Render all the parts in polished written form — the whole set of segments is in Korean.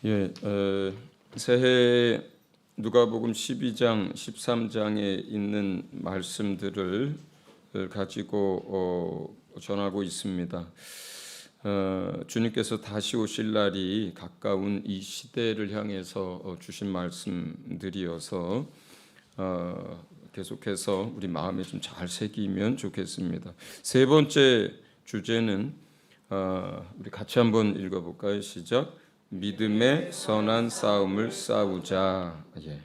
예, 새해 누가복음 12장, 13장에 있는 말씀들을 가지고 전하고 있습니다. 주님께서 다시 오실 날이 가까운 이 시대를 향해서 주신 말씀들이어서 계속해서 우리 마음에 좀 잘 새기면 좋겠습니다. 세 번째 주제는 우리 같이 한번 읽어볼까요? 시작. 믿음의 선한 싸움을 싸우자. 예.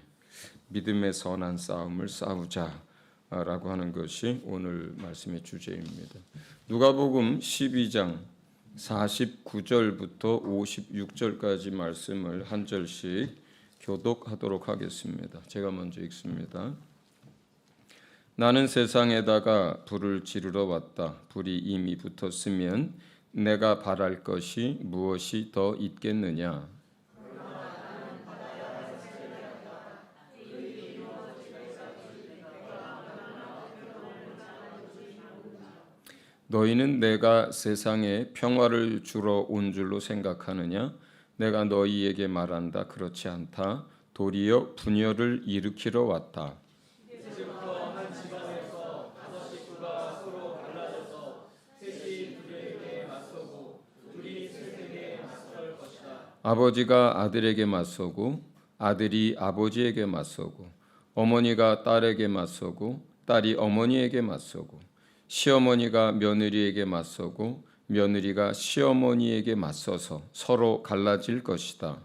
믿음의 선한 싸움을 싸우자라고 하는 것이 오늘 말씀의 주제입니다. 누가복음 12장 49절부터 56절까지 말씀을 한 절씩 교독하도록 하겠습니다. 제가 먼저 읽습니다. 나는 세상에다가 불을 지르러 왔다. 불이 이미 붙었으면 내가 바랄 것이 무엇이 더 있겠느냐? 너희는 내가 세상에 평화를 주러 온 줄로 생각하느냐? 내가 너희에게 말한다. 그렇지 않다. 도리어 분열을 일으키러 왔다. 아버지가 아들에게 맞서고 아들이 아버지에게 맞서고 어머니가 딸에게 맞서고 딸이 어머니에게 맞서고 시어머니가 며느리에게 맞서고 며느리가 시어머니에게 맞서서 서로 갈라질 것이다.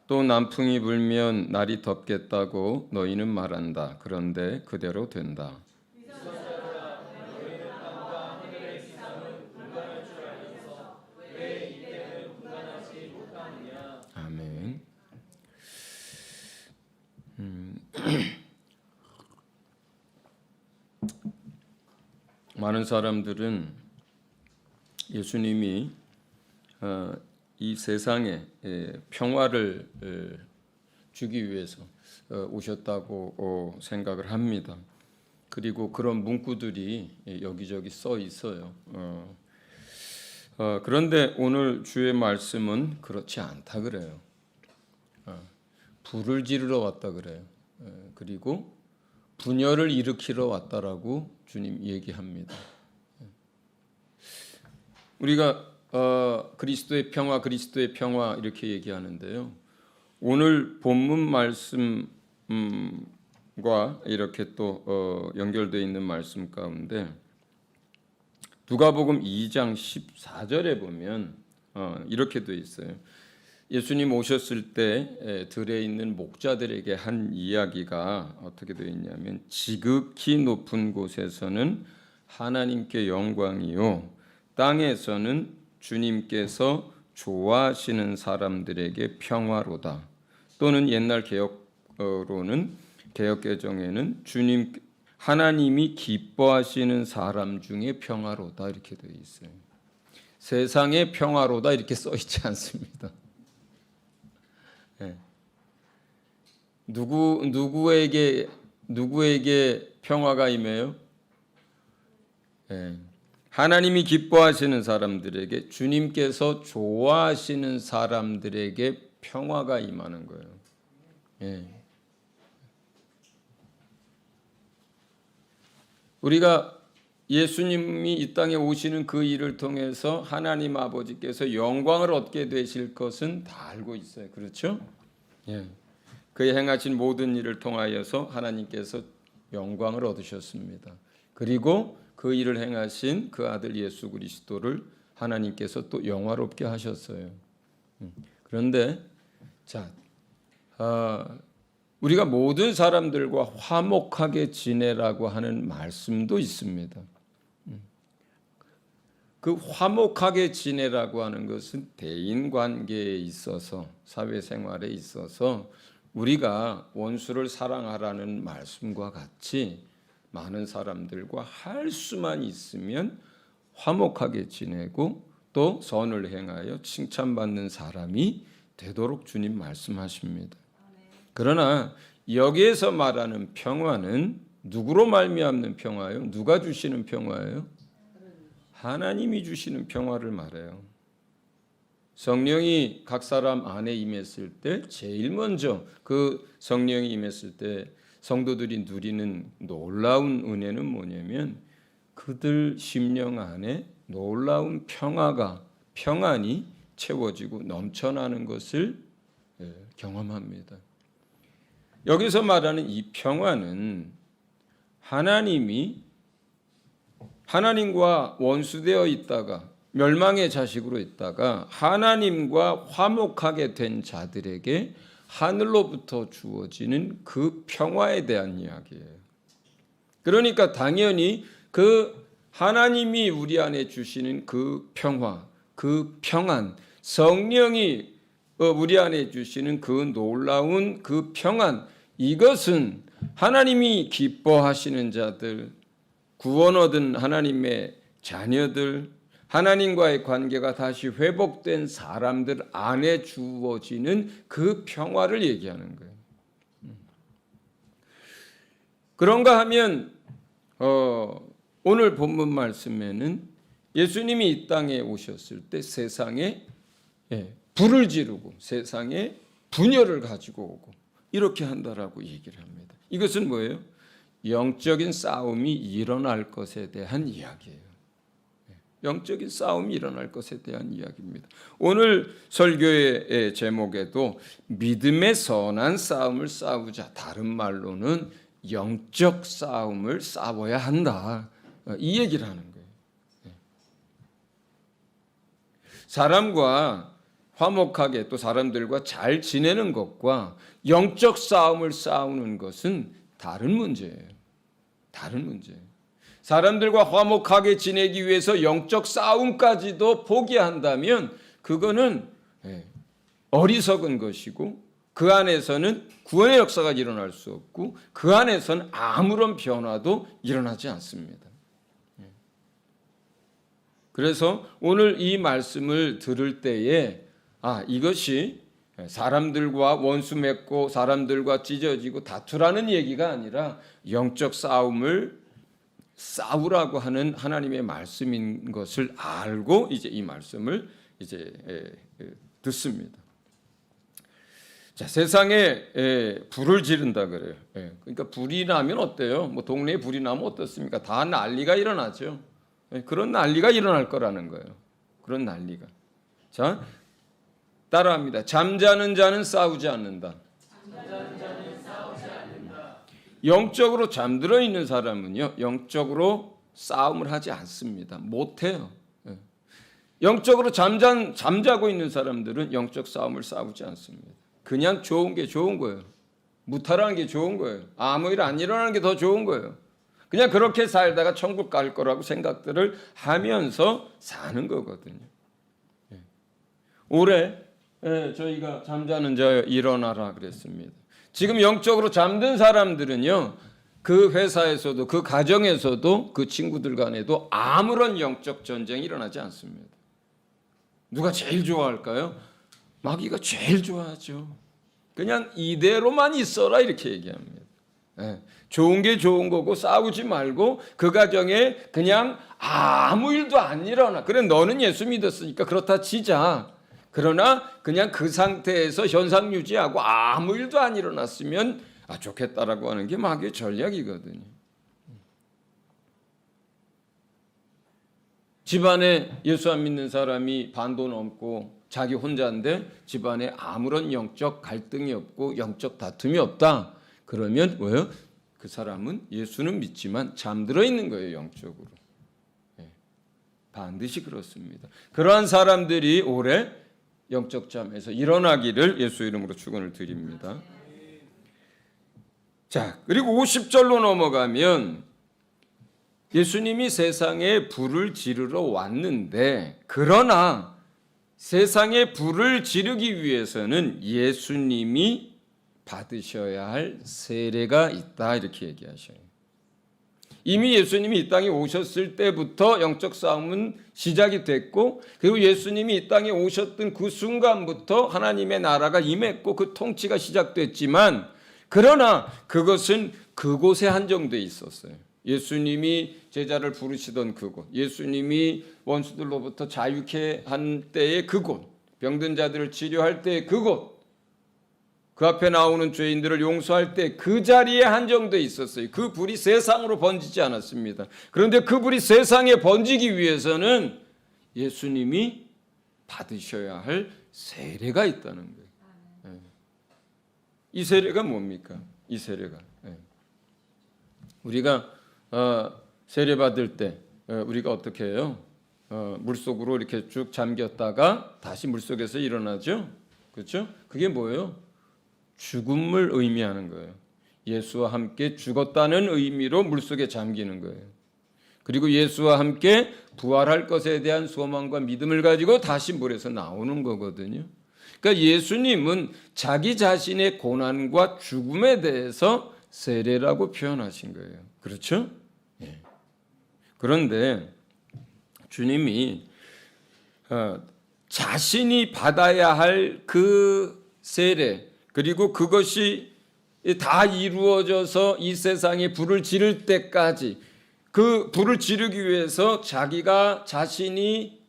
또 남풍이 불면 날이 덥겠다고 너희는 말한다. 그런데 그대로 된다. 아멘. 많은 사람들은 예수님이 이 세상에 평화를 주기 위해서 오셨다고 생각을 합니다. 그리고 그런 문구들이 여기저기 써 있어요. 그런데 오늘 주의 말씀은 그렇지 않다 그래요. 불을 지르러 왔다 그래요. 그리고 분열을 일으키러 왔다라고 주님 얘기합니다. 우리가 그리스도의 평화 이렇게 얘기하는데요. 오늘 본문 말씀과 이렇게 또 연결되어 있는 말씀 가운데 누가복음 2장 14절에 보면 이렇게 되어 있어요. 예수님 오셨을 때 들에 있는 목자들에게 한 이야기가 어떻게 되어 있냐면 지극히 높은 곳에서는 하나님께 영광이요 땅에서는 주님께서 좋아하시는 사람들에게 평화로다. 또는 옛날 개혁로는 개혁개정에는 주님 하나님이 기뻐하시는 사람 중에 평화로다 이렇게 되어 있어요. 세상에 평화로다 이렇게 써 있지 않습니다. 네. 누구에게 평화가 임해요? 네. 하나님이 기뻐하시는 사람들에게 주님께서 좋아하시는 사람들에게 평화가 임하는 거예요. 예. 우리가 예수님이 이 땅에 오시는 그 일을 통해서 하나님 아버지께서 영광을 얻게 되실 것은 다 알고 있어요. 그렇죠? 예. 그의 행하신 모든 일을 통하여서 하나님께서 영광을 얻으셨습니다. 그리고 그 일을 행하신 그 아들 예수 그리스도를 하나님께서 또 영화롭게 하셨어요. 그런데 우리가 모든 사람들과 화목하게 지내라고 하는 말씀도 있습니다. 그 화목하게 지내라고 하는 것은 대인관계에 있어서 사회생활에 있어서 우리가 원수를 사랑하라는 말씀과 같이 많은 사람들과 할 수만 있으면 화목하게 지내고 또 선을 행하여 칭찬받는 사람이 되도록 주님 말씀하십니다. 그러나 여기에서 말하는 평화는 누구로 말미암는 평화예요? 누가 주시는 평화예요? 하나님이 주시는 평화를 말해요. 성령이 각 사람 안에 임했을 때 제일 먼저 그 성령이 임했을 때 성도들이 누리는 놀라운 은혜는 뭐냐면 그들 심령 안에 놀라운 평안이 채워지고 넘쳐나는 것을 경험합니다. 여기서 말하는 이 평안은 하나님과 원수되어 있다가 멸망의 자식으로 있다가 하나님과 화목하게 된 자들에게 하늘로부터 주어지는 그 평화에 대한 이야기예요. 그러니까 당연히 그 하나님이 우리 안에 주시는 그 평화, 그 평안, 성령이 우리 안에 주시는 그 놀라운 그 평안, 이것은 하나님이 기뻐하시는 자들, 구원 얻은 하나님의 자녀들, 하나님과의 관계가 다시 회복된 사람들 안에 주어지는 그 평화를 얘기하는 거예요. 그런가 하면 오늘 본문 말씀에는 예수님이 이 땅에 오셨을 때 세상에 불을 지르고 세상에 분열을 가지고 오고 이렇게 한다라고 얘기를 합니다. 이것은 뭐예요? 영적인 싸움이 일어날 것에 대한 이야기예요. 영적인 싸움이 일어날 것에 대한 이야기입니다. 오늘 설교의 제목에도 믿음의 선한 싸움을 싸우자, 다른 말로는 영적 싸움을 싸워야 한다, 이 얘기를 하는 거예요. 사람과 화목하게 또 사람들과 잘 지내는 것과 영적 싸움을 싸우는 것은 다른 문제예요. 다른 문제예요. 사람들과 화목하게 지내기 위해서 영적 싸움까지도 포기한다면 그거는 어리석은 것이고 그 안에서는 구원의 역사가 일어날 수 없고 그 안에서는 아무런 변화도 일어나지 않습니다. 그래서 오늘 이 말씀을 들을 때에 이것이 사람들과 원수 맺고 사람들과 찢어지고 다투라는 얘기가 아니라 영적 싸움을 싸우라고 하는 하나님의 말씀인 것을 알고 이제 이 말씀을 이제 듣습니다. 자, 세상에 불을 지른다 그래요. 그러니까 불이 나면 어때요? 뭐 동네에 불이 나면 어떻습니까? 다 난리가 일어나죠. 그런 난리가 일어날 거라는 거예요. 그런 난리가. 자, 따라합니다. 잠자는 자는 싸우지 않는다. 영적으로 잠들어 있는 사람은요, 영적으로 싸움을 하지 않습니다. 못해요. 영적으로 잠자고 있는 사람들은 영적 싸움을 싸우지 않습니다. 그냥 좋은 게 좋은 거예요. 무탈한 게 좋은 거예요. 아무 일 안 일어나는 게 더 좋은 거예요. 그냥 그렇게 살다가 천국 갈 거라고 생각들을 하면서 사는 거거든요. 올해 저희가 잠자는 자 일어나라 그랬습니다. 지금 영적으로 잠든 사람들은요, 그 회사에서도 그 가정에서도 그 친구들 간에도 아무런 영적 전쟁이 일어나지 않습니다. 누가 제일 좋아할까요? 마귀가 제일 좋아하죠. 그냥 이대로만 있어라 이렇게 얘기합니다. 좋은 게 좋은 거고 싸우지 말고 그 가정에 그냥 아무 일도 안 일어나. 그래 너는 예수 믿었으니까 그렇다 치자. 그러나 그냥 그 상태에서 현상 유지하고 아무 일도 안 일어났으면 좋겠다라고 하는 게 마귀의 전략이거든요. 집안에 예수 안 믿는 사람이 반도 넘고 자기 혼자인데 집안에 아무런 영적 갈등이 없고 영적 다툼이 없다. 그러면 뭐예요? 그 사람은 예수는 믿지만 잠들어 있는 거예요, 영적으로. 반드시 그렇습니다. 그러한 사람들이 올해 영적 잠에서 일어나기를 예수 이름으로 축원을 드립니다. 자, 그리고 50절로 넘어가면 예수님이 세상에 불을 지르러 왔는데 그러나 세상에 불을 지르기 위해서는 예수님이 받으셔야 할 세례가 있다 이렇게 얘기하셔요. 이미 예수님이 이 땅에 오셨을 때부터 영적 싸움은 시작이 됐고 그리고 예수님이 이 땅에 오셨던 그 순간부터 하나님의 나라가 임했고 그 통치가 시작됐지만 그러나 그것은 그곳에 한정돼 있었어요. 예수님이 제자를 부르시던 그곳, 예수님이 원수들로부터 자유케 한 때의 그곳, 병든 자들을 치료할 때의 그곳, 그 앞에 나오는 죄인들을 용서할 때 그 자리에 한정돼 있었어요. 그 불이 세상으로 번지지 않았습니다. 그런데 그 불이 세상에 번지기 위해서는 예수님이 받으셔야 할 세례가 있다는 거예요. 이 세례가 뭡니까? 이 세례가 우리가 세례 받을 때 우리가 어떻게 해요? 물속으로 이렇게 쭉 잠겼다가 다시 물속에서 일어나죠. 그렇죠? 그게 뭐예요? 죽음을 의미하는 거예요. 예수와 함께 죽었다는 의미로 물속에 잠기는 거예요. 그리고 예수와 함께 부활할 것에 대한 소망과 믿음을 가지고 다시 물에서 나오는 거거든요. 그러니까 예수님은 자기 자신의 고난과 죽음에 대해서 세례라고 표현하신 거예요. 그렇죠? 예. 그런데 주님이 자신이 받아야 할 그 세례, 그리고 그것이 다 이루어져서 이 세상에 불을 지를 때까지 그 불을 지르기 위해서 자기가 자신이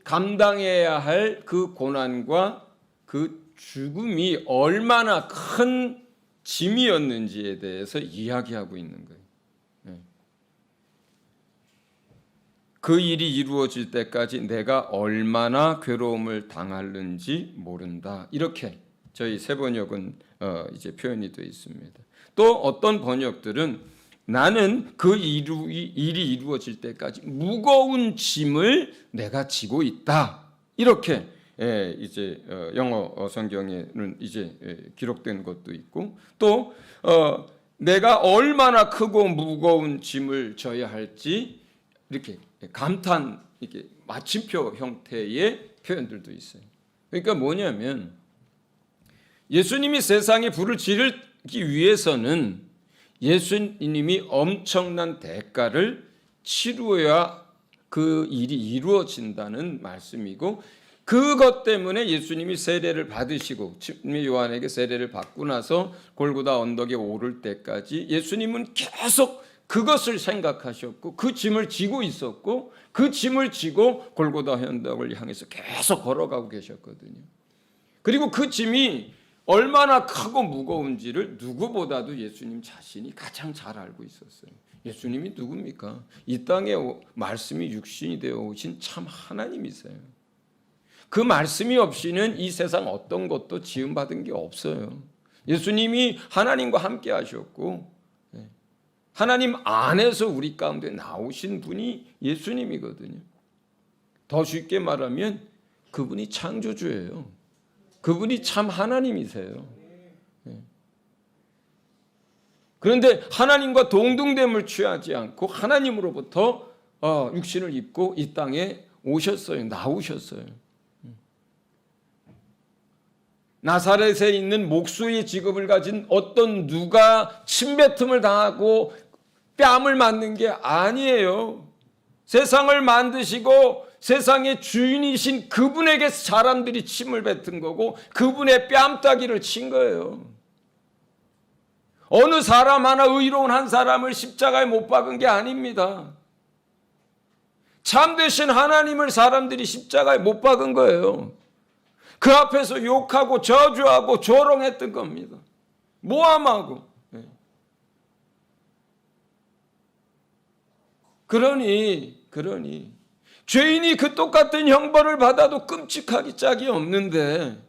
감당해야 할 그 고난과 그 죽음이 얼마나 큰 짐이었는지에 대해서 이야기하고 있는 거예요. 그 일이 이루어질 때까지 내가 얼마나 괴로움을 당하는지 모른다. 이렇게 저희 새 번역은 이제 표현이 되어 있습니다. 또 어떤 번역들은 나는 그 일이 이루어질 때까지 무거운 짐을 내가 지고 있다. 이렇게 이제 영어 성경에는 이제 기록된 것도 있고, 또 내가 얼마나 크고 무거운 짐을 져야 할지 이렇게 감탄, 이렇게 마침표 형태의 표현들도 있어요. 그러니까 뭐냐면 예수님이 세상에 불을 지르기 위해서는 예수님이 엄청난 대가를 치루어야 그 일이 이루어진다는 말씀이고, 그것 때문에 예수님이 세례를 받으시고 요한에게 세례를 받고 나서 골고다 언덕에 오를 때까지 예수님은 계속 그것을 생각하셨고 그 짐을 지고 있었고 그 짐을 지고 골고다 언덕을 향해서 계속 걸어가고 계셨거든요. 그리고 그 짐이 얼마나 크고 무거운지를 누구보다도 예수님 자신이 가장 잘 알고 있었어요. 예수님이 누굽니까? 이 땅에 말씀이 육신이 되어 오신 참 하나님이세요. 그 말씀이 없이는 이 세상 어떤 것도 지음받은 게 없어요. 예수님이 하나님과 함께 하셨고 하나님 안에서 우리 가운데 나오신 분이 예수님이거든요. 더 쉽게 말하면 그분이 창조주예요. 그분이 참 하나님이세요. 그런데 하나님과 동등됨을 취하지 않고 하나님으로부터 육신을 입고 이 땅에 오셨어요. 나오셨어요. 나사렛에 있는 목수의 직업을 가진 어떤 누가 침뱉음을 당하고 뺨을 맞는 게 아니에요. 세상을 만드시고 세상의 주인이신 그분에게 사람들이 침을 뱉은 거고 그분의 뺨따기를 친 거예요. 어느 사람 하나 의로운 한 사람을 십자가에 못 박은 게 아닙니다. 참되신 하나님을 사람들이 십자가에 못 박은 거예요. 그 앞에서 욕하고 저주하고 조롱했던 겁니다. 모함하고. 그러니 죄인이 그 똑같은 형벌을 받아도 끔찍하기 짝이 없는데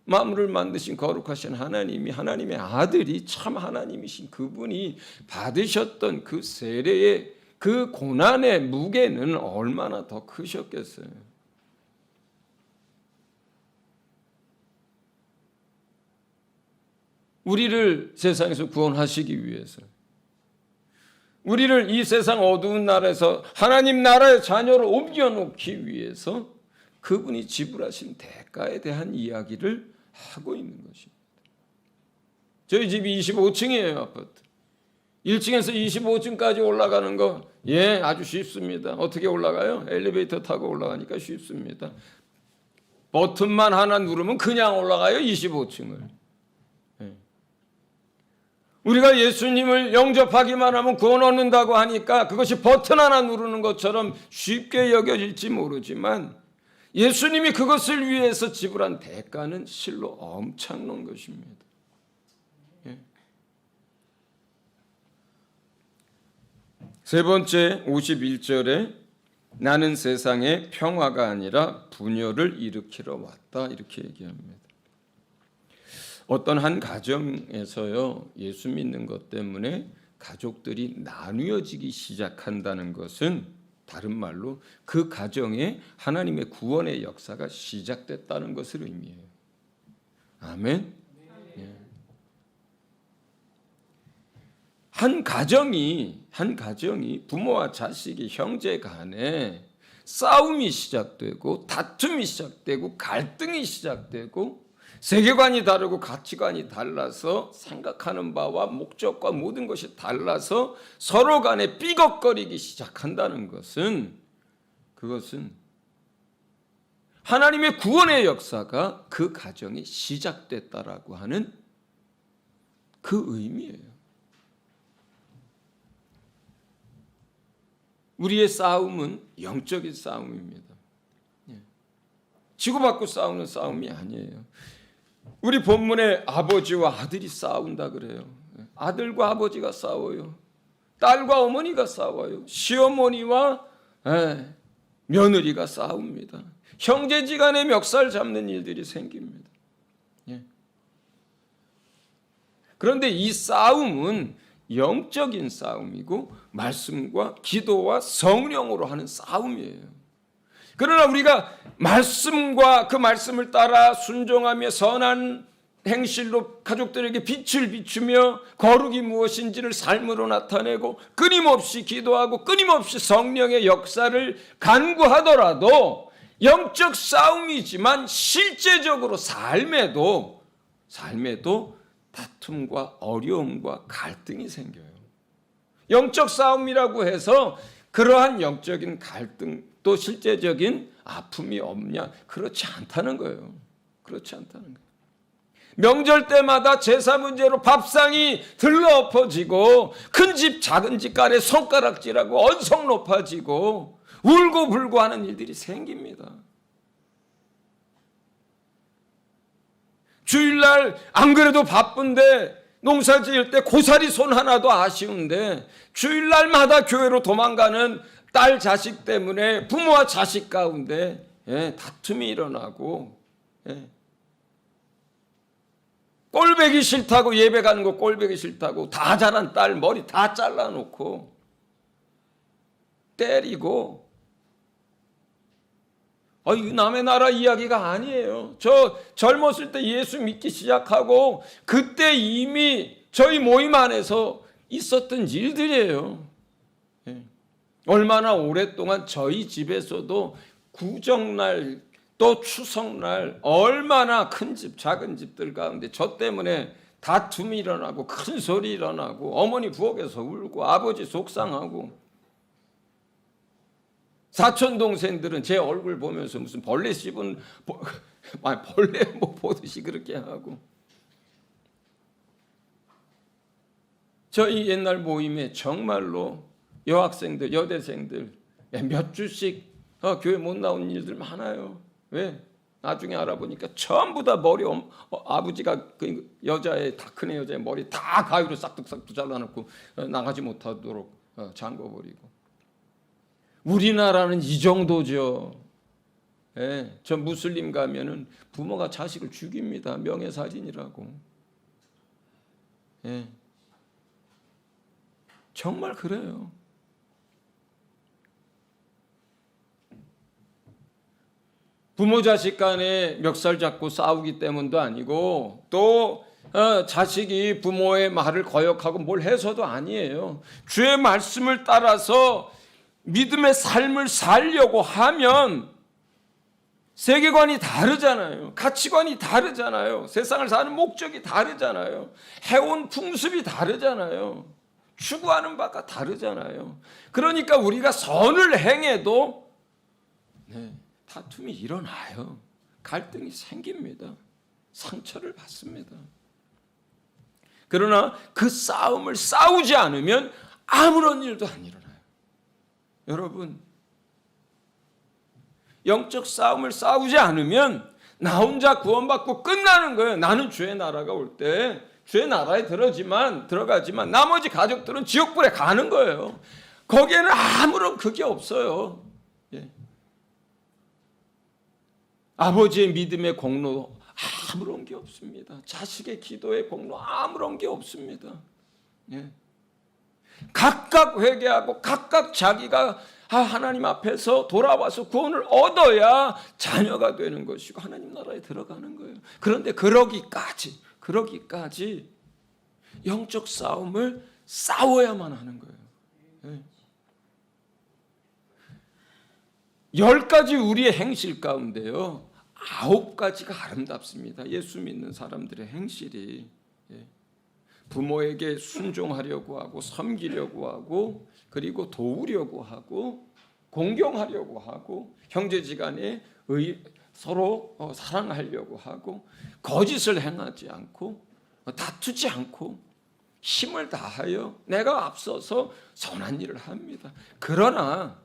만물을 만드신 거룩하신 하나님이, 하나님의 아들이 참 하나님이신 그분이 받으셨던 그 세례의 그 고난의 무게는 얼마나 더 크셨겠어요. 우리를 세상에서 구원하시기 위해서, 우리를 이 세상 어두운 나라에서 하나님 나라의 자녀로 옮겨놓기 위해서 그분이 지불하신 대가에 대한 이야기를 하고 있는 것입니다. 저희 집이 25층이에요, 아파트. 1층에서 25층까지 올라가는 거, 아주 쉽습니다. 어떻게 올라가요? 엘리베이터 타고 올라가니까 쉽습니다. 버튼만 하나 누르면 그냥 올라가요, 25층을. 우리가 예수님을 영접하기만 하면 구원 얻는다고 하니까 그것이 버튼 하나 누르는 것처럼 쉽게 여겨질지 모르지만 예수님이 그것을 위해서 지불한 대가는 실로 엄청난 것입니다. 예. 세 번째 51절에 나는 세상에 평화가 아니라 분열을 일으키러 왔다 이렇게 얘기합니다. 어떤 한 가정에서요, 예수 믿는 것 때문에 가족들이 나뉘어지기 시작한다는 것은 다른 말로 그 가정에 하나님의 구원의 역사가 시작됐다는 것을 의미해요. 아멘. 예. 한 가정이 부모와 자식이 형제 간에 싸움이 시작되고 다툼이 시작되고 갈등이 시작되고 세계관이 다르고 가치관이 달라서 생각하는 바와 목적과 모든 것이 달라서 서로 간에 삐걱거리기 시작한다는 것은 그것은 하나님의 구원의 역사가 그 가정이 시작됐다라고 하는 그 의미예요. 우리의 싸움은 영적인 싸움입니다. 치고받고 싸우는 싸움이 아니에요. 우리 본문에 아버지와 아들이 싸운다 그래요. 아들과 아버지가 싸워요. 딸과 어머니가 싸워요. 시어머니와 며느리가 싸웁니다. 형제지간에 멱살 잡는 일들이 생깁니다. 그런데 이 싸움은 영적인 싸움이고 말씀과 기도와 성령으로 하는 싸움이에요. 그러나 우리가 말씀과 그 말씀을 따라 순종하며 선한 행실로 가족들에게 빛을 비추며 거룩이 무엇인지를 삶으로 나타내고 끊임없이 기도하고 끊임없이 성령의 역사를 간구하더라도 영적 싸움이지만 실제적으로 삶에도 다툼과 어려움과 갈등이 생겨요. 영적 싸움이라고 해서 그러한 영적인 갈등 또 실제적인 아픔이 없냐? 그렇지 않다는 거예요. 그렇지 않다는 거예요. 명절 때마다 제사 문제로 밥상이 들러엎어지고 큰 집 작은 집 간에 손가락질하고 언성 높아지고 울고 불고 하는 일들이 생깁니다. 주일날 안 그래도 바쁜데 농사 지을 때 고사리 손 하나도 아쉬운데 주일날마다 교회로 도망가는 딸 자식 때문에 부모와 자식 가운데 다툼이 일어나고 꼴배기 싫다고 예배 가는 거 꼴배기 싫다고 다 자란 딸 머리 다 잘라놓고 때리고 이 남의 나라 이야기가 아니에요. 저 젊었을 때 예수 믿기 시작하고 그때 이미 저희 모임 안에서 있었던 일들이에요. 얼마나 오랫동안 저희 집에서도 구정날 또 추석날 얼마나 큰 집 작은 집들 가운데 저 때문에 다툼이 일어나고 큰 소리 일어나고 어머니 부엌에서 울고 아버지 속상하고 사촌 동생들은 제 얼굴 보면서 무슨 벌레 씹은 벌레 보듯이 그렇게 하고 저희 옛날 모임에 정말로 여학생들 여대생들 몇 주씩 교회 못 나온 일들 많아요. 왜? 나중에 알아보니까 전부 다 머리 아버지가 그 여자의 다 큰 여자의 머리 다 가위로 싹둑싹둑 잘라놓고 나가지 못하도록 잠궈버리고 우리나라는 이 정도죠. 저 무슬림 가면은 부모가 자식을 죽입니다. 명예살인이라고. 정말 그래요. 부모 자식 간에 멱살 잡고 싸우기 때문도 아니고 또 자식이 부모의 말을 거역하고 뭘 해서도 아니에요. 주의 말씀을 따라서 믿음의 삶을 살려고 하면 세계관이 다르잖아요. 가치관이 다르잖아요. 세상을 사는 목적이 다르잖아요. 해온 풍습이 다르잖아요. 추구하는 바가 다르잖아요. 그러니까 우리가 선을 행해도 다툼이 일어나요. 갈등이 생깁니다. 상처를 받습니다. 그러나 그 싸움을 싸우지 않으면 아무런 일도 안 일어나요. 여러분, 영적 싸움을 싸우지 않으면 나 혼자 구원받고 끝나는 거예요. 나는 주의 나라가 올 때 주의 나라에 들어가지만 나머지 가족들은 지옥불에 가는 거예요. 거기에는 아무런 그게 없어요. 예. 아버지의 믿음의 공로 아무런 게 없습니다. 자식의 기도의 공로 아무런 게 없습니다. 예. 각각 회개하고 각각 자기가 하나님 앞에서 돌아와서 구원을 얻어야 자녀가 되는 것이고 하나님 나라에 들어가는 거예요. 그런데 그러기까지 영적 싸움을 싸워야만 하는 거예요. 예. 10가지 우리의 행실 가운데요 9가지가 아름답습니다. 예수 믿는 사람들의 행실이. 예. 부모에게 순종하려고 하고 섬기려고 하고 그리고 도우려고 하고 공경하려고 하고 형제지간에 서로 사랑하려고 하고 거짓을 행하지 않고 다투지 않고 힘을 다하여 내가 앞서서 선한 일을 합니다. 그러나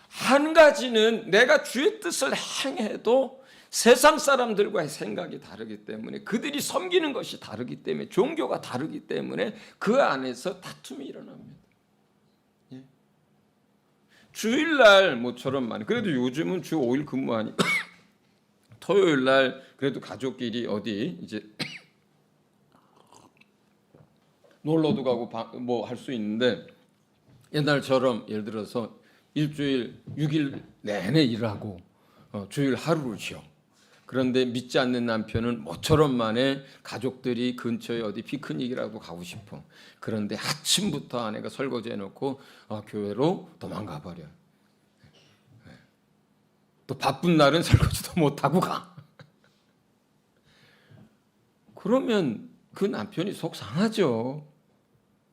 한 가지는 내가 주의 뜻을 행해도 세상 사람들과의 생각이 다르기 때문에 그들이 섬기는 것이 다르기 때문에 종교가 다르기 때문에 그 안에서 다툼이 일어납니다. 예. 주일날 모처럼 많이 그래도 요즘은 주 5일 근무하니까 토요일날 그래도 가족끼리 어디 이제 놀러도 가고 뭐 할 수 있는데 옛날처럼 예를 들어서 일주일 6일 내내 일하고 주일 하루를 쉬어. 그런데 믿지 않는 남편은 모처럼 만에 가족들이 근처에 어디 피크닉이라도 가고 싶어. 그런데 아침부터 아내가 설거지 해놓고 교회로 도망가 버려. 또 바쁜 날은 설거지도 못하고 가. 그러면 그 남편이 속 상하죠.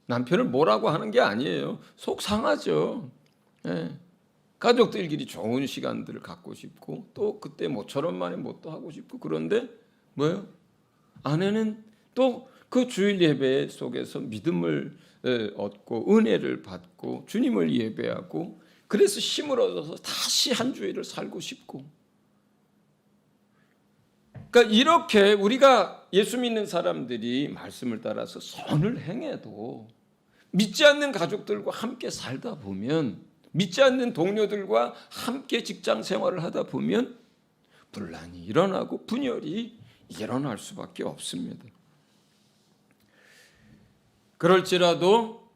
남편을 뭐라고 하는 게 아니에요. 속 상하죠. 예. 가족들끼리 좋은 시간들을 갖고 싶고 또 그때 모처럼 만에 뭣도 하고 싶고 그런데 뭐예요? 아내는 또 그 주일 예배 속에서 믿음을 얻고 은혜를 받고 주님을 예배하고 그래서 힘을 얻어서 다시 한 주일을 살고 싶고 그러니까 이렇게 우리가 예수 믿는 사람들이 말씀을 따라서 선을 행해도 믿지 않는 가족들과 함께 살다 보면 믿지 않는 동료들과 함께 직장 생활을 하다 보면 분란이 일어나고 분열이 일어날 수밖에 없습니다. 그럴지라도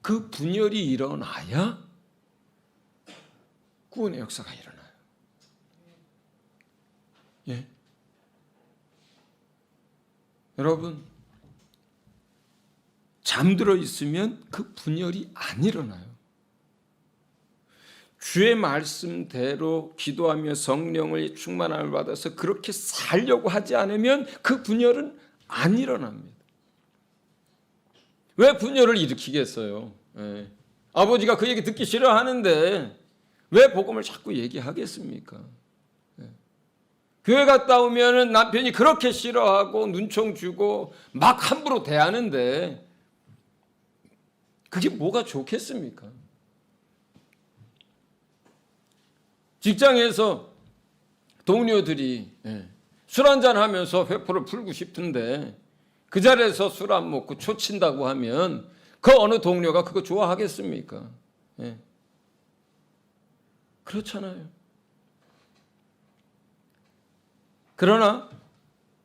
그 분열이 일어나야 구원의 역사가 일어나요. 예. 여러분 잠들어 있으면 그 분열이 안 일어나요. 주의 말씀대로 기도하며 성령의 충만함을 받아서 그렇게 살려고 하지 않으면 그 분열은 안 일어납니다. 왜 분열을 일으키겠어요? 예. 아버지가 그 얘기 듣기 싫어하는데 왜 복음을 자꾸 얘기하겠습니까? 예. 교회 갔다 오면 남편이 그렇게 싫어하고 눈총 주고 막 함부로 대하는데 그게 뭐가 좋겠습니까? 직장에서 동료들이 술 한잔 하면서 회포를 풀고 싶은데 그 자리에서 술 안 먹고 초친다고 하면 그 어느 동료가 그거 좋아하겠습니까? 예. 그렇잖아요. 그러나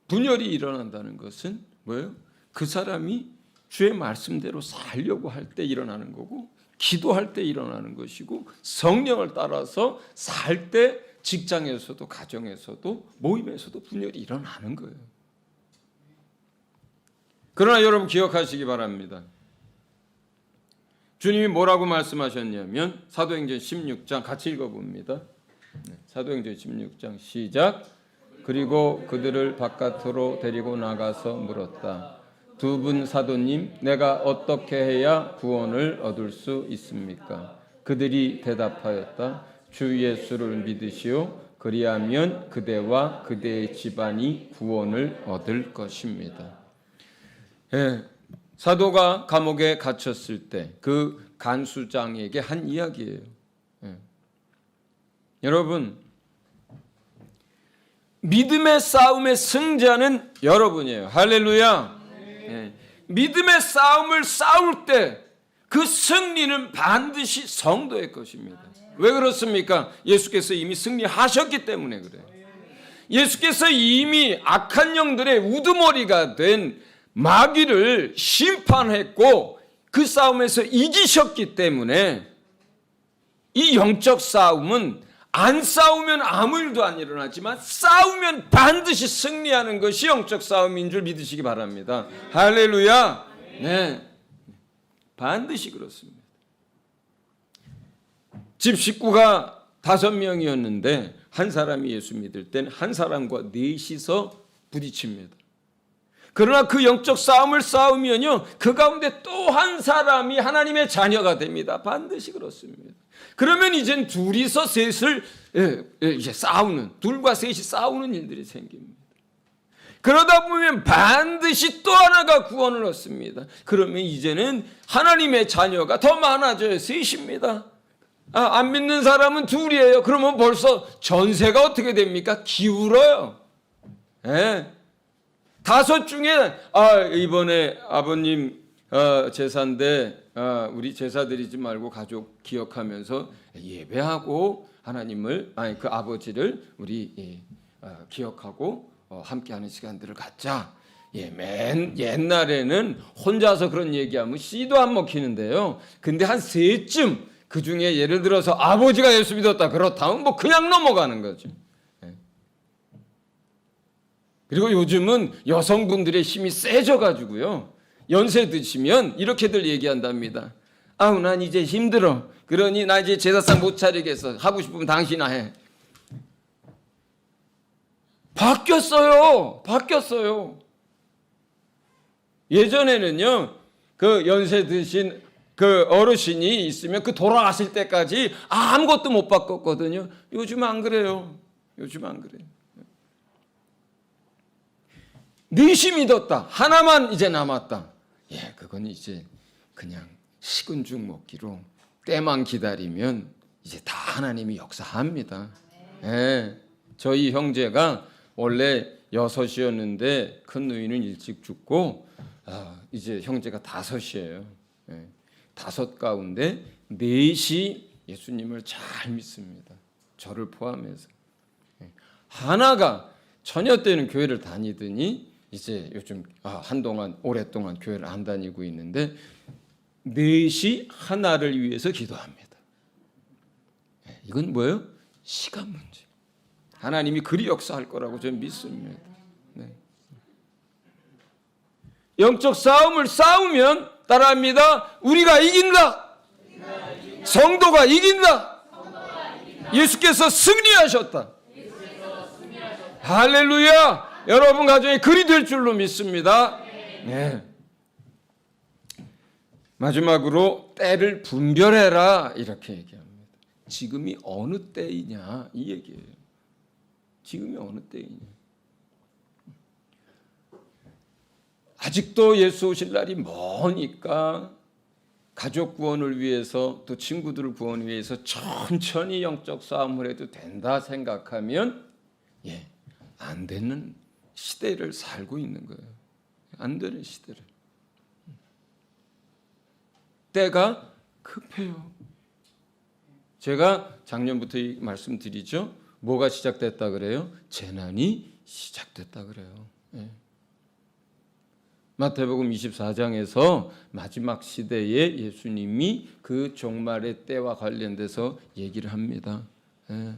분열이 일어난다는 것은 뭐예요? 그 사람이 주의 말씀대로 살려고 할 때 일어나는 거고 기도할 때 일어나는 것이고 성령을 따라서 살 때 직장에서도 가정에서도 모임에서도 분열이 일어나는 거예요. 그러나 여러분 기억하시기 바랍니다. 주님이 뭐라고 말씀하셨냐면 사도행전 16장 같이 읽어봅니다. 사도행전 16장 시작. 그리고 그들을 바깥으로 데리고 나가서 물었다. 두 분 사도님, 내가 어떻게 해야 구원을 얻을 수 있습니까? 그들이 대답하였다. 주 예수를 믿으시오. 그리하면 그대와 그대의 집안이 구원을 얻을 것입니다. 예, 사도가 감옥에 갇혔을 때 그 간수장에게 한 이야기예요. 예. 여러분, 믿음의 싸움의 승자는 여러분이에요. 할렐루야. 예. 믿음의 싸움을 싸울 때 그 승리는 반드시 성도의 것입니다. 왜 그렇습니까? 예수께서 이미 승리하셨기 때문에 그래요. 예수께서 이미 악한 영들의 우두머리가 된 마귀를 심판했고 그 싸움에서 이기셨기 때문에 이 영적 싸움은 안 싸우면 아무 일도 안 일어나지만 싸우면 반드시 승리하는 것이 영적 싸움인 줄 믿으시기 바랍니다. 할렐루야. 네, 반드시 그렇습니다. 집 식구가 5명이었는데 한 사람이 예수 믿을 땐 한 사람과 넷이서 부딪힙니다. 그러나 그 영적 싸움을 싸우면요, 그 가운데 또 한 사람이 하나님의 자녀가 됩니다. 반드시 그렇습니다. 그러면 이젠 둘이서 셋을 이제 싸우는, 둘과 셋이 싸우는 일들이 생깁니다. 그러다 보면 반드시 또 하나가 구원을 얻습니다. 그러면 이제는 하나님의 자녀가 더 많아져요. 셋입니다. 안 믿는 사람은 둘이에요. 그러면 벌써 전세가 어떻게 됩니까? 기울어요. 예. 5 중에 이번에 아버님 제사인데 우리 제사 드리지 말고 가족 기억하면서 예배하고 하나님을 그 아버지를 우리 기억하고 함께하는 시간들을 갖자. 예, 맨 옛날에는 혼자서 그런 얘기하면 씨도 안 먹히는데요. 근데 한 3쯤 그 중에 예를 들어서 아버지가 예수 믿었다 그렇다면 뭐 그냥 넘어가는 거죠. 예. 그리고 요즘은 여성분들의 힘이 세져가지고요. 연세 드시면 이렇게들 얘기한답니다. 아우 난 이제 힘들어. 그러니 나 이제 제사상 못 차리겠어. 하고 싶으면 당신아 해. 바뀌었어요. 예전에는요, 그 연세 드신 그 어르신이 있으면 그 돌아가실 때까지 아무것도 못 바꿨거든요. 요즘 안 그래요. 넷이 믿었다. 하나만 이제 남았다. 예, 그건 이제 그냥 식은 죽 먹기로 때만 기다리면 이제 다 하나님이 역사합니다. 예, 저희 형제가 원래 6이었는데 큰 누이는 일찍 죽고 이제 형제가 5이에요. 예, 5 가운데 4이 예수님을 잘 믿습니다. 저를 포함해서. 예, 하나가 처녀 때는 교회를 다니더니 이제 요즘 한동안 오랫동안 교회를 안 다니고 있는데 4이 하나를 위해서 기도합니다. 예, 이건 뭐예요? 시간 문제. 하나님이 그리 역사할 거라고 저는 믿습니다. 네. 영적 싸움을 싸우면 따라합니다. 우리가 이긴다. 성도가 이긴다. 예수께서 승리하셨다. 할렐루야. 여러분 가정에 그리 될 줄로 믿습니다. 네. 마지막으로 때를 분별해라 이렇게 얘기합니다. 지금이 어느 때이냐 이 얘기예요. 지금이 어느 때이냐. 아직도 예수 오실 날이 머니까 가족 구원을 위해서 또 친구들을 구원을 위해서 천천히 영적 싸움을 해도 된다 생각하면 안 되는 시대를 살고 있는 거예요. 안 되는 시대를. 때가 급해요. 제가 작년부터 말씀드리죠. 뭐가 시작됐다 그래요? 재난이 시작됐다 그래요. 예. 마태복음 24장에서 마지막 시대에 예수님이 그 종말의 때와 관련돼서 얘기를 합니다. 예.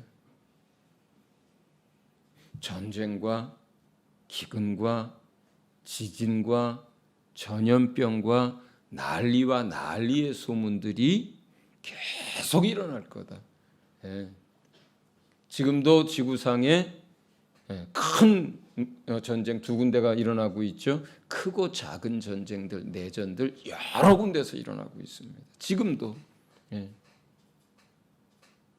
전쟁과 기근과 지진과 전염병과 난리와 난리의 소문들이 계속 일어날 거다. 예. 지금도 지구상에 큰 전쟁 2군데가 일어나고 있죠. 크고 작은 전쟁들, 내전들 여러 군데서 일어나고 있습니다. 지금도.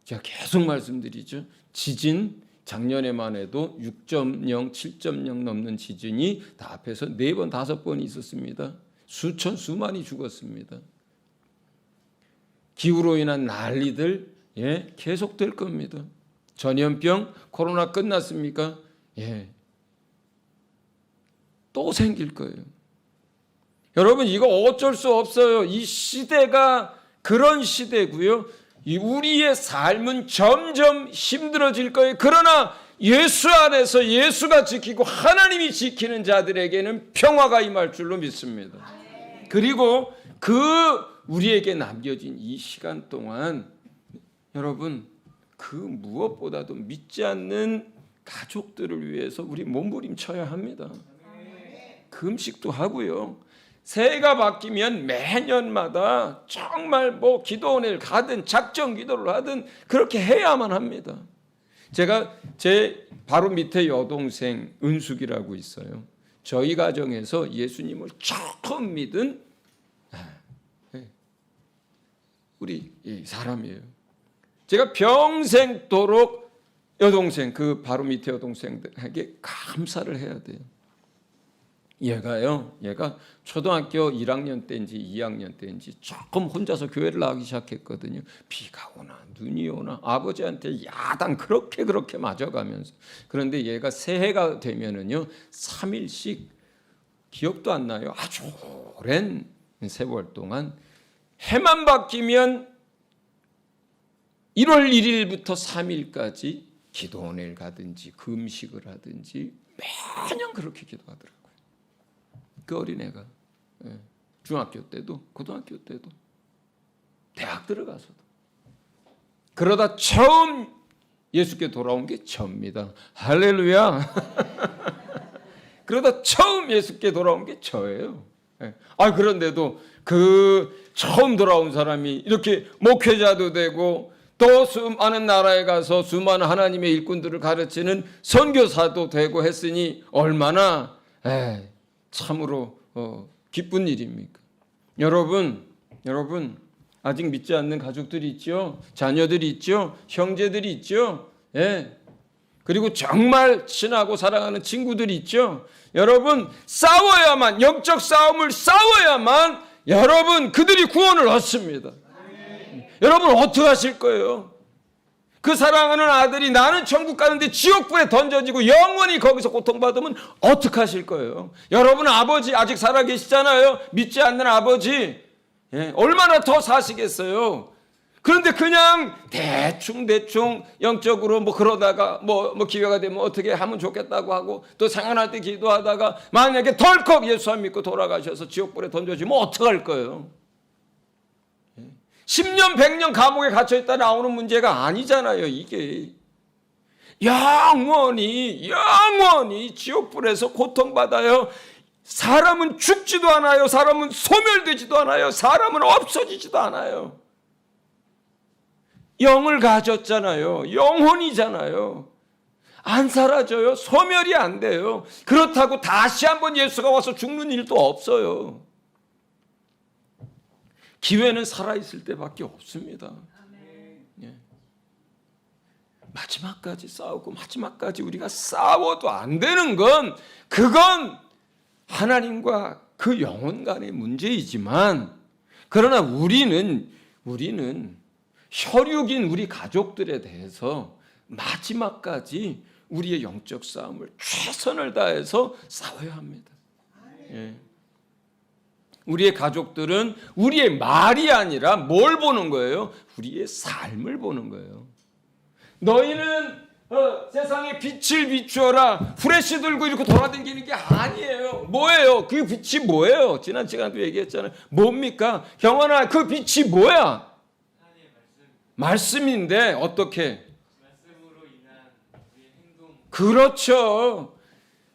제가 계속 말씀드리죠. 지진, 작년에만 해도 6.0, 7.0 넘는 지진이 다 합해서 4번, 5번이 있었습니다. 수천, 수만이 죽었습니다. 기후로 인한 난리들 계속될 겁니다. 전염병, 코로나 끝났습니까? 또 생길 거예요. 여러분, 이거 어쩔 수 없어요. 이 시대가 그런 시대고요. 우리의 삶은 점점 힘들어질 거예요. 그러나 예수 안에서 예수가 지키고 하나님이 지키는 자들에게는 평화가 임할 줄로 믿습니다. 그리고 우리에게 남겨진 이 시간 동안 여러분, 그 무엇보다도 믿지 않는 가족들을 위해서 우리 몸부림쳐야 합니다. 금식도 하고요. 새해가 바뀌면 매년마다 정말 기도원을 가든 작정 기도를 하든 그렇게 해야만 합니다. 제가 제 바로 밑에 여동생 은숙이라고 있어요. 저희 가정에서 예수님을 처음 믿은 우리 사람이에요. 제가 평생도록 여동생, 그 바로 밑에 여동생에게 감사를 해야 돼요. 얘가 초등학교 1학년 때인지 2학년 때인지 조금 혼자서 교회를 나가기 시작했거든요. 비가 오나 눈이 오나 아버지한테 야단 그렇게 맞아가면서. 그런데 얘가 새해가 되면은요 3일씩 기억도 안 나요. 아주 오랜 세월 동안 해만 바뀌면 1월 1일부터 3일까지 기도원을 가든지 금식을 하든지 매년 그렇게 기도하더라고요. 그 어린애가 중학교 때도 고등학교 때도 대학 들어가서도 그러다 처음 예수께 돌아온 게 저입니다. 할렐루야. 그러다 처음 예수께 돌아온 게 저예요. 그런데도 그 처음 돌아온 사람이 이렇게 목회자도 되고 또 수많은 나라에 가서 수많은 하나님의 일꾼들을 가르치는 선교사도 되고 했으니 얼마나 참으로 기쁜 일입니까? 여러분 아직 믿지 않는 가족들이 있죠. 자녀들이 있죠. 형제들이 있죠. 그리고 정말 친하고 사랑하는 친구들이 있죠. 여러분 싸워야만, 영적 싸움을 싸워야만 여러분 그들이 구원을 얻습니다. 여러분 어떻게 하실 거예요? 그 사랑하는 아들이 나는 천국 가는데 지옥불에 던져지고 영원히 거기서 고통받으면 어떻게 하실 거예요? 여러분 아버지 아직 살아계시잖아요. 믿지 않는 아버지 얼마나 더 사시겠어요? 그런데 그냥 대충 영적으로 그러다가 기회가 되면 어떻게 하면 좋겠다고 하고 또 생활할 때 기도하다가 만약에 덜컥 예수 안 믿고 돌아가셔서 지옥불에 던져지면 어떡할 거예요? 10년 100년 감옥에 갇혀있다 나오는 문제가 아니잖아요. 이게 영원히 지옥불에서 고통받아요. 사람은 죽지도 않아요. 사람은 소멸되지도 않아요. 사람은 없어지지도 않아요. 영을 가졌잖아요. 영혼이잖아요. 안 사라져요. 소멸이 안 돼요. 그렇다고 다시 한번 예수가 와서 죽는 일도 없어요. 기회는 살아있을 때밖에 없습니다. 마지막까지 싸우고 마지막까지 우리가 싸워도 안 되는 그건 하나님과 그 영혼 간의 문제이지만 그러나 우리는 혈육인 우리 가족들에 대해서 마지막까지 우리의 영적 싸움을 최선을 다해서 싸워야 합니다. 우리의 가족들은 우리의 말이 아니라 뭘 보는 거예요? 우리의 삶을 보는 거예요. 너희는 세상에 빛을 비추어라. 후레쉬 들고 이렇게 돌아다니는 게 아니에요. 뭐예요? 그 빛이 뭐예요? 지난 시간도 얘기했잖아요. 뭡니까? 경환아, 그 빛이 뭐야? 말씀인데 어떻게? 말씀으로 인한 우리의 행동. 그렇죠.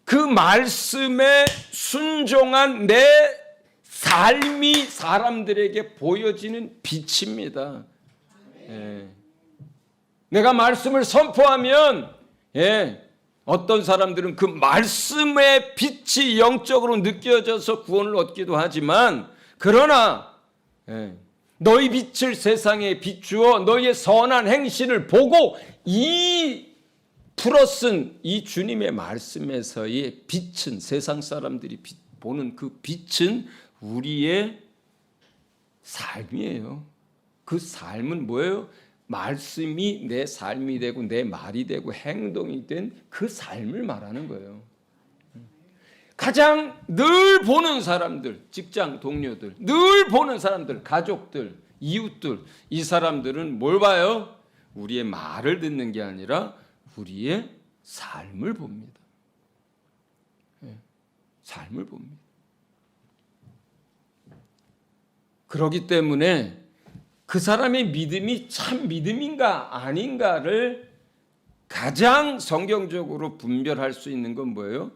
그 말씀에 순종한 내 삶이 사람들에게 보여지는 빛입니다. 내가 말씀을 선포하면 어떤 사람들은 그 말씀의 빛이 영적으로 느껴져서 구원을 얻기도 하지만 그러나 너희 빛을 세상에 비추어 너희의 선한 행실을 보고 이 풀어쓴 이 주님의 말씀에서의 빛은, 세상 사람들이 보는 그 빛은 우리의 삶이에요. 그 삶은 뭐예요? 말씀이 내 삶이 되고 내 말이 되고 행동이 된 그 삶을 말하는 거예요. 가장 늘 보는 사람들, 직장 동료들, 늘 보는 사람들, 가족들, 이웃들, 이 사람들은 뭘 봐요? 우리의 말을 듣는 게 아니라 우리의 삶을 봅니다. 삶을 봅니다. 그렇기 때문에 그 사람의 믿음이 참 믿음인가 아닌가를 가장 성경적으로 분별할 수 있는 건 뭐예요?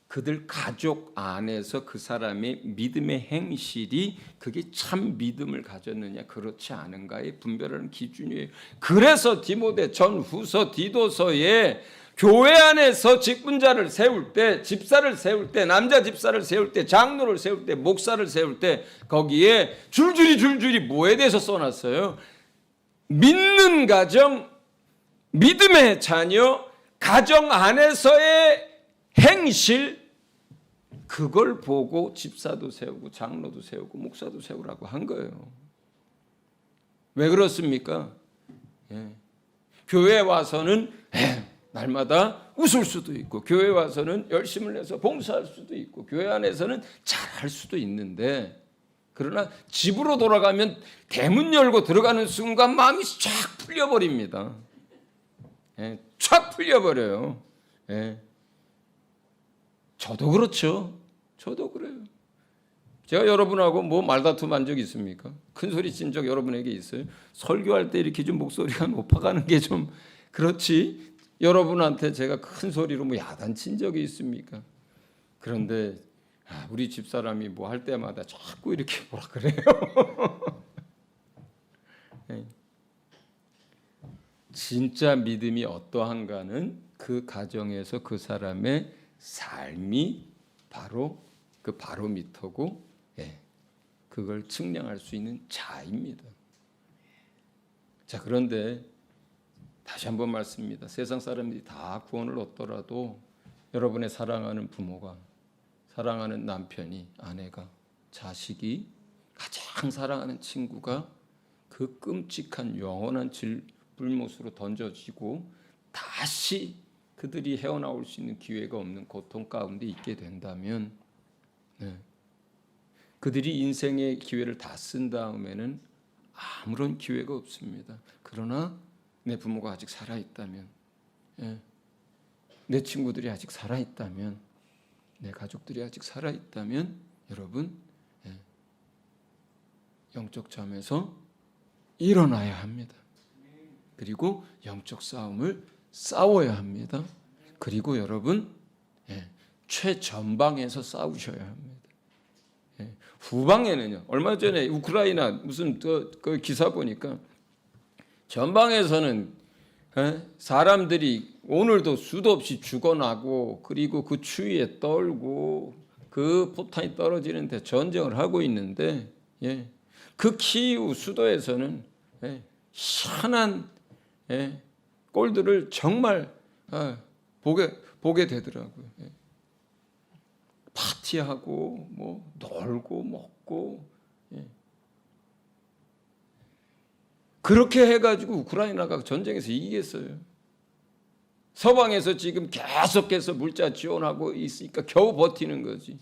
그들 가족 안에서 그 사람의 믿음의 행실이 그게 참 믿음을 가졌느냐 그렇지 않은가의 분별하는 기준이에요. 그래서 디모데 전후서 디도서에 교회 안에서 직분자를 세울 때, 집사를 세울 때, 남자 집사를 세울 때, 장로를 세울 때, 목사를 세울 때 거기에 줄줄이 뭐에 대해서 써놨어요? 믿는 가정, 믿음의 자녀, 가정 안에서의 행실, 그걸 보고 집사도 세우고 장로도 세우고 목사도 세우라고 한 거예요. 왜 그렇습니까? 교회에 와서는 날마다 웃을 수도 있고, 교회 와서는 열심을 내서 봉사할 수도 있고, 교회 안에서는 잘할 수도 있는데, 그러나 집으로 돌아가면 대문 열고 들어가는 순간 마음이 쫙 풀려버립니다. 쫙 풀려버려요. 저도 그렇죠. 저도 그래요. 제가 여러분하고 뭐 말다툼한 적 있습니까? 큰 소리 친 적 여러분에게 있어요? 설교할 때 이렇게 좀 목소리가 높아가는 게 좀 그렇지, 여러분한테 제가 큰 소리로 뭐 야단친 적이 있습니까? 그런데 우리 집사람이 뭐 할 때마다 자꾸 이렇게 뭐라 그래요. 진짜 믿음이 어떠한가는 그 가정에서 그 사람의 삶이 바로 그 바로미터고, 그걸 측량할 수 있는 자입니다. 자, 그런데 다시 한번 말씀입니다. 세상 사람들이 다 구원을 얻더라도 여러분의 사랑하는 부모가, 사랑하는 남편이, 아내가, 자식이, 가장 사랑하는 친구가 그 끔찍한 영원한 불못으로 던져지고 다시 그들이 헤어나올 수 있는 기회가 없는 고통 가운데 있게 된다면, 그들이 인생의 기회를 다 쓴 다음에는 아무런 기회가 없습니다. 그러나 내 부모가 아직 살아있다면, 내 친구들이 아직 살아있다면, 내 가족들이 아직 살아있다면, 여러분, 영적 잠에서 일어나야 합니다. 그리고 영적 싸움을 싸워야 합니다. 그리고 여러분, 최전방에서 싸우셔야 합니다. 후방에는요, 얼마 전에 우크라이나 무슨 그 기사 보니까 전방에서는 사람들이 오늘도 수도 없이 죽어나고, 그리고 그 추위에 떨고 그 포탄이 떨어지는데 전쟁을 하고 있는데, 그 키이우 수도에서는 희한한 꼴들을 정말 보게 되더라고요. 파티하고 뭐 놀고 먹고, 그렇게 해가지고 우크라이나가 전쟁에서 이기겠어요. 서방에서 지금 계속해서 물자 지원하고 있으니까 겨우 버티는 거지.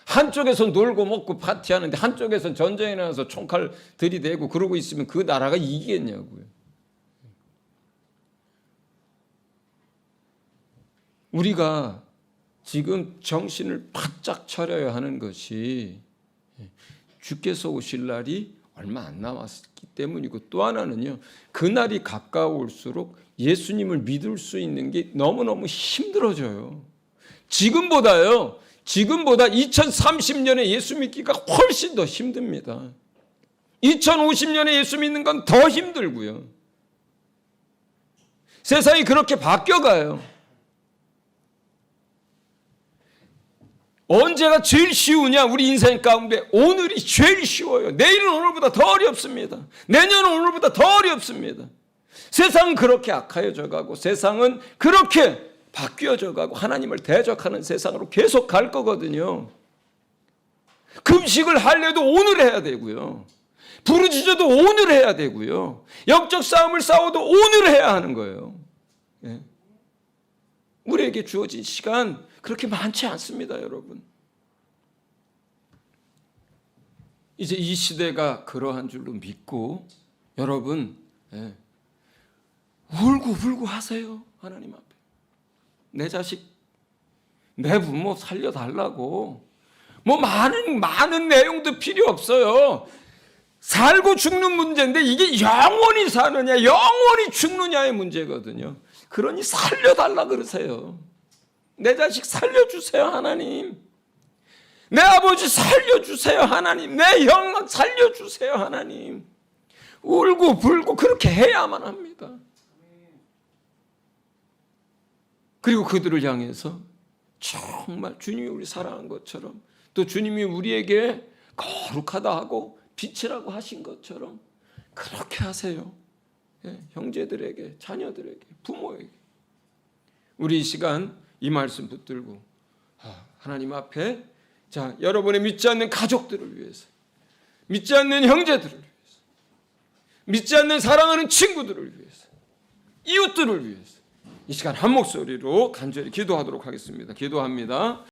한쪽에서 놀고 먹고 파티하는데 한쪽에서 전쟁에 나가서 총칼 들이대고 그러고 있으면 그 나라가 이기겠냐고요. 우리가 지금 정신을 바짝 차려야 하는 것이 주께서 오실 날이 얼마 안 남았기 때문이고, 또 하나는요, 그날이 가까울수록 예수님을 믿을 수 있는 게 너무너무 힘들어져요. 지금보다 2030년에 예수 믿기가 훨씬 더 힘듭니다. 2050년에 예수 믿는 건 더 힘들고요. 세상이 그렇게 바뀌어가요. 언제가 제일 쉬우냐? 우리 인생 가운데 오늘이 제일 쉬워요. 내일은 오늘보다 더 어렵습니다. 내년은 오늘보다 더 어렵습니다. 세상은 그렇게 악하여져 가고 세상은 그렇게 바뀌어져 가고 하나님을 대적하는 세상으로 계속 갈 거거든요. 금식을 하려도 오늘 해야 되고요. 부르짖어도 오늘 해야 되고요. 영적 싸움을 싸워도 오늘 해야 하는 거예요. 예. 우리에게 주어진 시간 그렇게 많지 않습니다, 여러분. 이제 이 시대가 그러한 줄로 믿고 여러분 울고 하세요. 하나님 앞에. 내 자식, 내 부모 살려달라고. 뭐 많은 내용도 필요 없어요. 살고 죽는 문제인데 이게 영원히 사느냐 영원히 죽느냐의 문제거든요. 그러니 살려달라 그러세요. 내 자식 살려주세요, 하나님. 내 아버지 살려주세요, 하나님. 내 형 살려주세요, 하나님. 울고 불고 그렇게 해야만 합니다. 그리고 그들을 향해서 정말 주님이 우리 사랑한 것처럼 또 주님이 우리에게 거룩하다 하고 빛이라고 하신 것처럼 그렇게 하세요. 예, 형제들에게, 자녀들에게, 부모에게. 우리 이 시간 이 말씀 붙들고 하나님 앞에 자, 여러분의 믿지 않는 가족들을 위해서, 믿지 않는 형제들을 위해서, 믿지 않는 사랑하는 친구들을 위해서, 이웃들을 위해서 이 시간 한 목소리로 간절히 기도하도록 하겠습니다. 기도합니다.